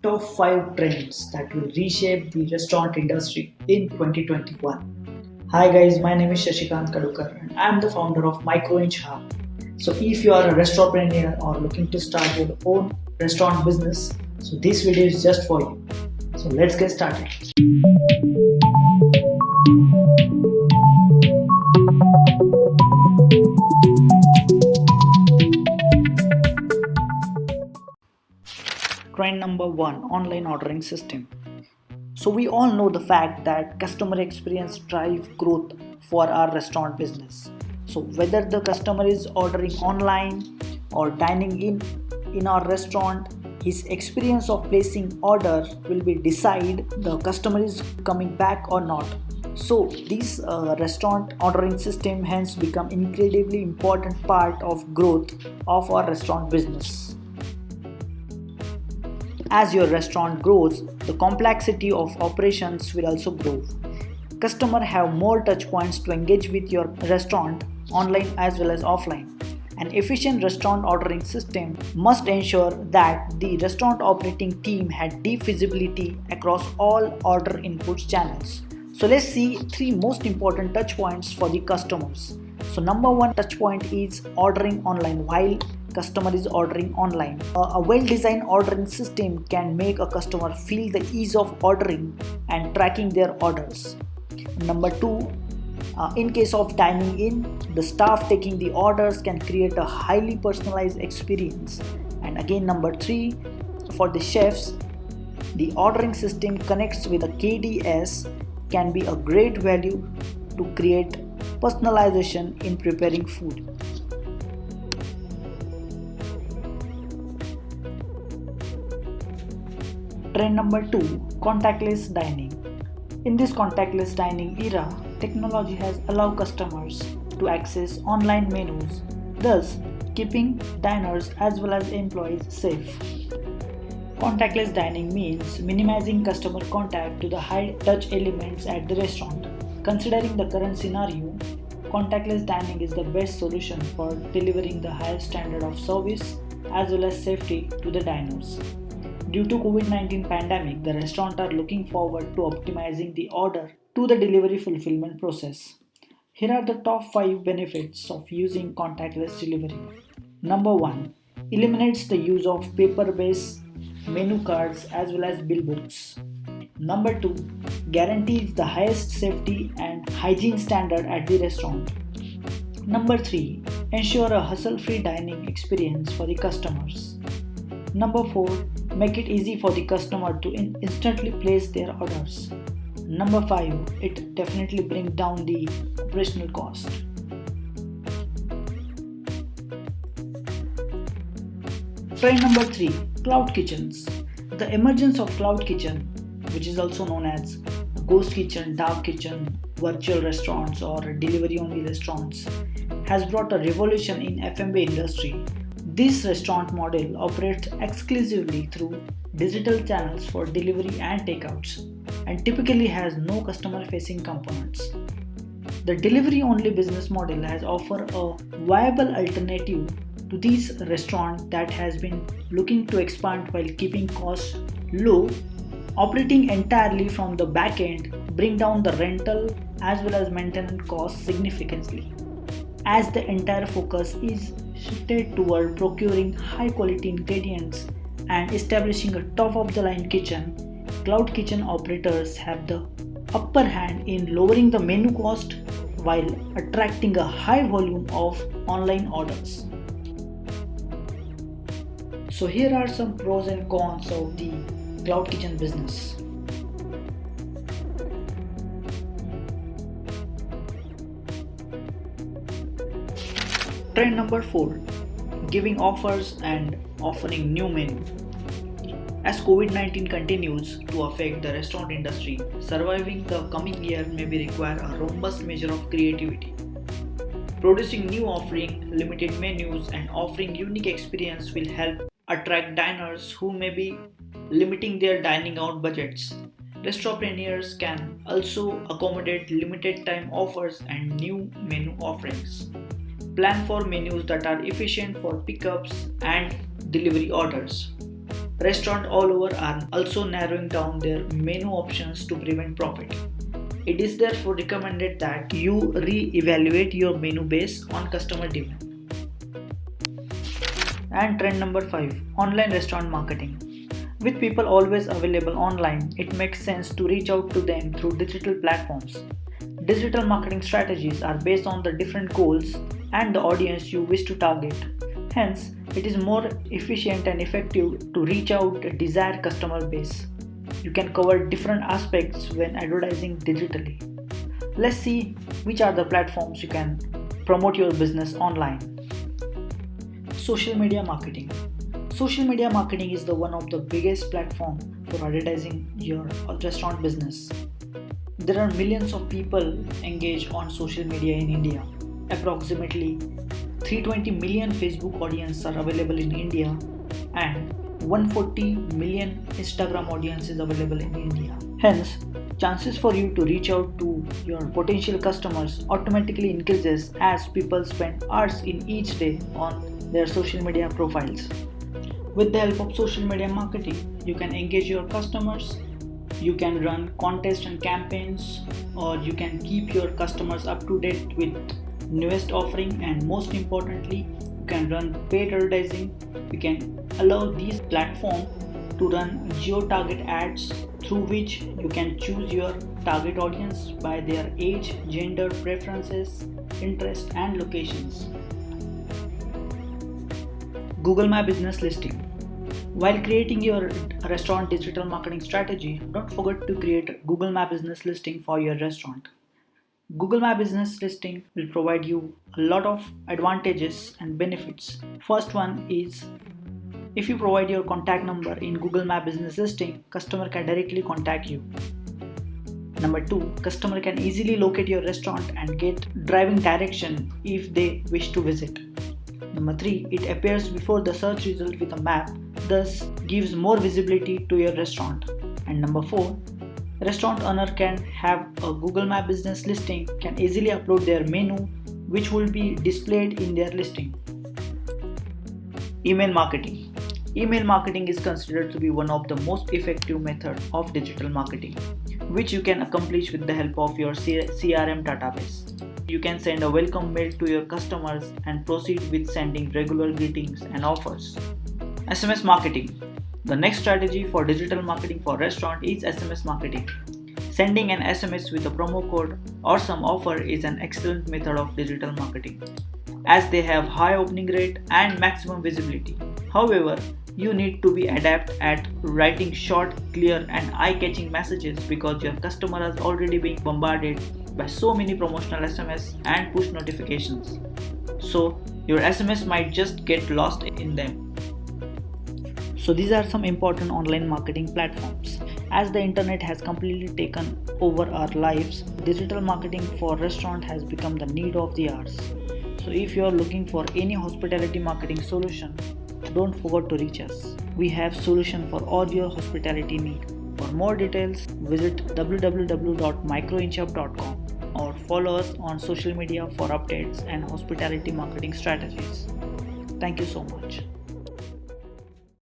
top 5 trends that will reshape the restaurant industry in 2021. Hi guys, my name is Shashikant Kadukar and I am the founder of Microinch Hub. So if you are a restaurant or looking to start your own restaurant business, so this video is just for you. So let's get started. Trend number 1, online ordering system. So we all know the fact that customer experience drive growth for our restaurant business. So whether the customer is ordering online or dining in our restaurant, his experience of placing order will be decide the customer is coming back or not. So this restaurant ordering system hence become incredibly important part of growth of our restaurant business. As your restaurant grows, the complexity of operations will also grow. Customers have more touch points to engage with your restaurant online as well as offline. An efficient restaurant ordering system must ensure that the restaurant operating team had deep visibility across all order input channels. So let's see 3 most important touch points for the customers. So number 1 touch point is ordering online while customer is ordering online. A well-designed ordering system can make a customer feel the ease of ordering and tracking their orders. Number 2, in case of dining in, the staff taking the orders can create a highly personalized experience. And again, number 3, for the chefs, the ordering system connects with a KDS can be a great value to create personalization in preparing food. Trend number 2, contactless dining. In this contactless dining era, technology has allowed customers to access online menus, thus keeping diners as well as employees safe. Contactless dining means minimizing customer contact to the high-touch elements at the restaurant. Considering the current scenario, contactless dining is the best solution for delivering the highest standard of service as well as safety to the diners. Due to COVID-19 pandemic, the restaurants are looking forward to optimizing the order to the delivery fulfillment process. Here are the top 5 benefits of using contactless delivery. Number 1, eliminates the use of paper-based menu cards as well as bill books. Number 2, guarantees the highest safety and hygiene standard at the restaurant. Number 3, ensure a hassle-free dining experience for the customers. Number 4, make it easy for the customer to instantly place their orders. Number 5, it definitely brings down the operational cost. Trend number 3, cloud kitchens. The emergence of cloud kitchen, which is also known as ghost kitchen, dark kitchen, virtual restaurants or delivery only restaurants, has brought a revolution in F&B industry. This restaurant model operates exclusively through digital channels for delivery and takeouts and typically has no customer-facing components. The delivery-only business model has offered a viable alternative to these restaurants that has been looking to expand while keeping costs low, operating entirely from the back end, bring down the rental as well as maintenance costs significantly. As the entire focus is shifted toward procuring high quality ingredients and establishing a top of the line kitchen, cloud kitchen operators have the upper hand in lowering the menu cost while attracting a high volume of online orders. So here are some pros and cons of the cloud kitchen business. Trend number 4, giving offers and offering new menu. As COVID-19 continues to affect the restaurant industry, surviving the coming year may require a robust measure of creativity. Producing new offering, limited menus and offering unique experience will help attract diners who may be limiting their dining out budgets. Restaurateurs can also accommodate limited time offers and new menu offerings. Plan for menus that are efficient for pickups and delivery orders. Restaurants all over are also narrowing down their menu options to prevent profit. It is therefore recommended that you re-evaluate your menu based on customer demand. And trend number 5, online restaurant marketing. With people always available online, it makes sense to reach out to them through digital platforms. Digital marketing strategies are based on the different goals and the audience you wish to target. Hence, it is more efficient and effective to reach out a desired customer base. You can cover different aspects when advertising digitally. Let's see which are the platforms you can promote your business online. Social media marketing. Social media marketing is the one of the biggest platform for advertising your restaurant business. There are millions of people engaged on social media in India. Approximately 320 million Facebook audience are available in India and 140 million Instagram audience is available in India. Hence, chances for you to reach out to your potential customers automatically increases as people spend hours in each day on their social media profiles. With the help of social media marketing, you can engage your customers, you can run contests and campaigns, or you can keep your customers up to date with newest offering, and most importantly, you can run paid advertising. You can allow these platforms to run geo-target ads through which you can choose your target audience by their age, gender, preferences, interests, and locations. Google My Business Listing. While creating your restaurant digital marketing strategy, don't forget to create a Google My Business Listing for your restaurant. Google My Business Listing will provide you a lot of advantages and benefits. First one is, if you provide your contact number in Google My Business Listing, customer can directly contact you. Number 2, customer can easily locate your restaurant and get driving direction if they wish to visit. Number 3, it appears before the search result with a map, thus gives more visibility to your restaurant. And number 4, restaurant owner can have a Google My Business Listing, can easily upload their menu which will be displayed in their listing. Email marketing. Email marketing is considered to be one of the most effective method of digital marketing, which you can accomplish with the help of your CRM database. You can send a welcome mail to your customers and proceed with sending regular greetings and offers. SMS marketing. The next strategy for digital marketing for restaurant is SMS marketing. Sending an SMS with a promo code or some offer is an excellent method of digital marketing, as they have high opening rate and maximum visibility. However, you need to be adept at writing short, clear and eye-catching messages because your customer is already being bombarded by so many promotional SMS and push notifications. So your SMS might just get lost in them. So these are some important online marketing platforms. As the internet has completely taken over our lives, digital marketing for restaurant has become the need of the hours. So if you are looking for any hospitality marketing solution, don't forget to reach us. We have solution for all your hospitality need. For more details, visit www.microinchup.com or follow us on social media for updates and hospitality marketing strategies. Thank you so much.